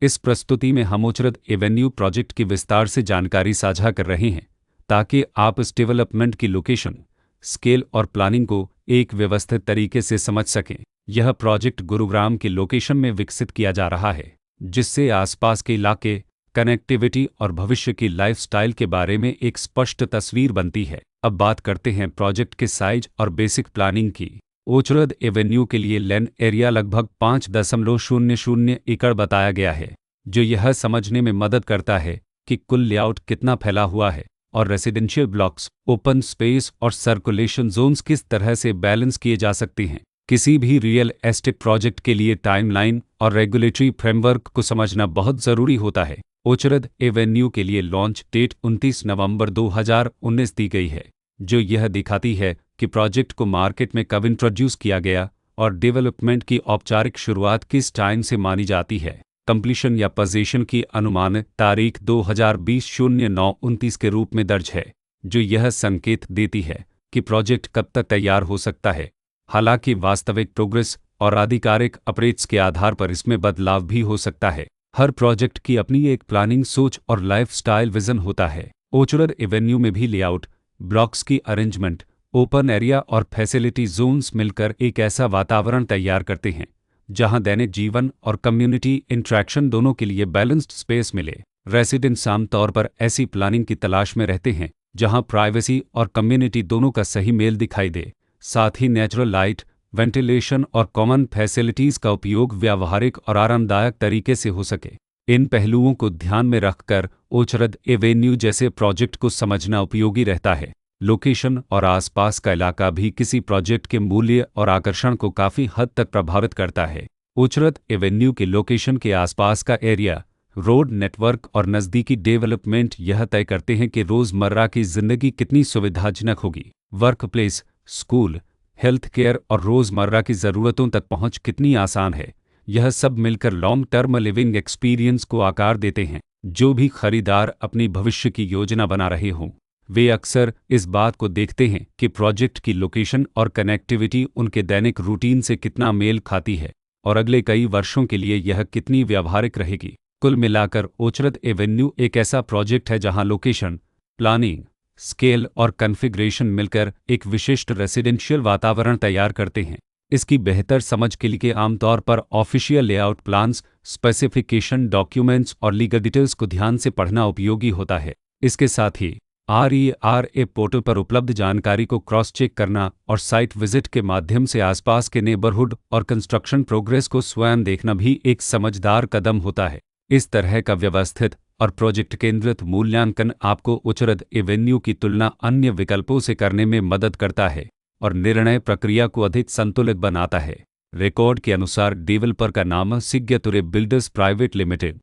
इस प्रस्तुति में हम ओचरद एवेन्यू प्रोजेक्ट की विस्तार से जानकारी साझा कर रहे हैं ताकि आप इस डेवलपमेंट की लोकेशन, स्केल और प्लानिंग को एक व्यवस्थित तरीके से समझ सकें। यह प्रोजेक्ट गुरुग्राम के लोकेशन में विकसित किया जा रहा है, जिससे आसपास के इलाके, कनेक्टिविटी और भविष्य की लाइफस्टाइल के बारे में एक स्पष्ट तस्वीर बनती है। अब बात करते हैं प्रोजेक्ट के साइज और बेसिक प्लानिंग की। ओचरद एवेन्यू के लिए लैंड एरिया लगभग 5.00 एकड़ बताया गया है, जो यह समझने में मदद करता है कि कुल लेआउट कितना फैला हुआ है और रेसिडेंशियल ब्लॉक्स, ओपन स्पेस और सर्कुलेशन जोन्स किस तरह से बैलेंस किए जा सकते हैं। किसी भी रियल एस्टेट प्रोजेक्ट के लिए टाइमलाइन और रेगुलेटरी फ्रेमवर्क को समझना बहुत ज़रूरी होता है। ओचरद एवेन्यू के लिए लॉन्च डेट 29 नवंबर 2019 दी गई है, जो यह दिखाती है कि प्रोजेक्ट को मार्केट में कब इंट्रोड्यूस किया गया और डेवलपमेंट की औपचारिक शुरुआत किस टाइम से मानी जाती है। कंप्लीशन या पोजीशन की अनुमानित तारीख 2020-09-29 के रूप में दर्ज है, जो यह संकेत देती है कि प्रोजेक्ट कब तक तैयार हो सकता है। हालांकि वास्तविक प्रोग्रेस और आधिकारिक अपडेट्स के आधार पर इसमें बदलाव भी हो सकता है। हर प्रोजेक्ट की अपनी एक प्लानिंग सोच और लाइफस्टाइल विजन होता है। ओचरद एवेन्यू में भी लेआउट, ब्लॉक्स की अरेंजमेंट, ओपन एरिया और फैसिलिटी जोन्स मिलकर एक ऐसा वातावरण तैयार करते हैं जहां दैनिक जीवन और कम्युनिटी इंटरेक्शन दोनों के लिए बैलेंस्ड स्पेस मिले। रेसिडेंट्स आमतौर पर ऐसी प्लानिंग की तलाश में रहते हैं जहां प्राइवेसी और कम्युनिटी दोनों का सही मेल दिखाई दे। साथ ही नेचुरल लाइट, वेंटिलेशन और कॉमन फैसिलिटीज़ का उपयोग व्यावहारिक और आरामदायक तरीके से हो सके। इन पहलुओं को ध्यान में रखकर ओचरद एवेन्यू जैसे प्रोजेक्ट को समझना उपयोगी रहता है। लोकेशन और आसपास का इलाका भी किसी प्रोजेक्ट के मूल्य और आकर्षण को काफ़ी हद तक प्रभावित करता है। ओचरद एवेन्यू के लोकेशन के आसपास का एरिया, रोड नेटवर्क और नज़दीकी डेवलपमेंट यह तय करते हैं कि रोज़मर्रा की ज़िंदगी कितनी सुविधाजनक होगी। Work place, school, health care और रोज़मर्रा की ज़रूरतों तक पहुंच कितनी आसान है। यह सब मिलकर लॉन्ग टर्म लिविंग एक्सपीरियंस को आकार देते हैं। जो भी खरीदार अपनी भविष्य की योजना बना रहे हों, वे अक्सर इस बात को देखते हैं कि प्रोजेक्ट की लोकेशन और कनेक्टिविटी उनके दैनिक रूटीन से कितना मेल खाती है और अगले कई वर्षों के लिए यह कितनी व्यावहारिक रहेगी। कुल मिलाकर ओचरद एवेन्यू एक ऐसा प्रोजेक्ट है जहां लोकेशन, प्लानिंग, स्केल और कॉन्फ़िगरेशन मिलकर एक विशिष्ट रेसिडेंशियल वातावरण तैयार करते हैं। इसकी बेहतर समझ के लिए आमतौर पर official layout plans, specification documents और लीगल डिटेल्स को ध्यान से पढ़ना उपयोगी होता है। इसके साथ ही RERA पोर्टल पर उपलब्ध जानकारी को क्रॉस चेक करना और साइट विजिट के माध्यम से आसपास के नेबरहुड और कंस्ट्रक्शन प्रोग्रेस को स्वयं देखना भी एक समझदार कदम होता है। इस तरह का व्यवस्थित और प्रोजेक्ट केंद्रित मूल्यांकन आपको ओचरद एवेन्यू की तुलना अन्य विकल्पों से करने में मदद करता है और निर्णय प्रक्रिया को अधिक संतुलित बनाता है। रिकॉर्ड के अनुसार डेवलपर का नाम सिग्यातुरे बिल्डर्स प्राइवेट लिमिटेड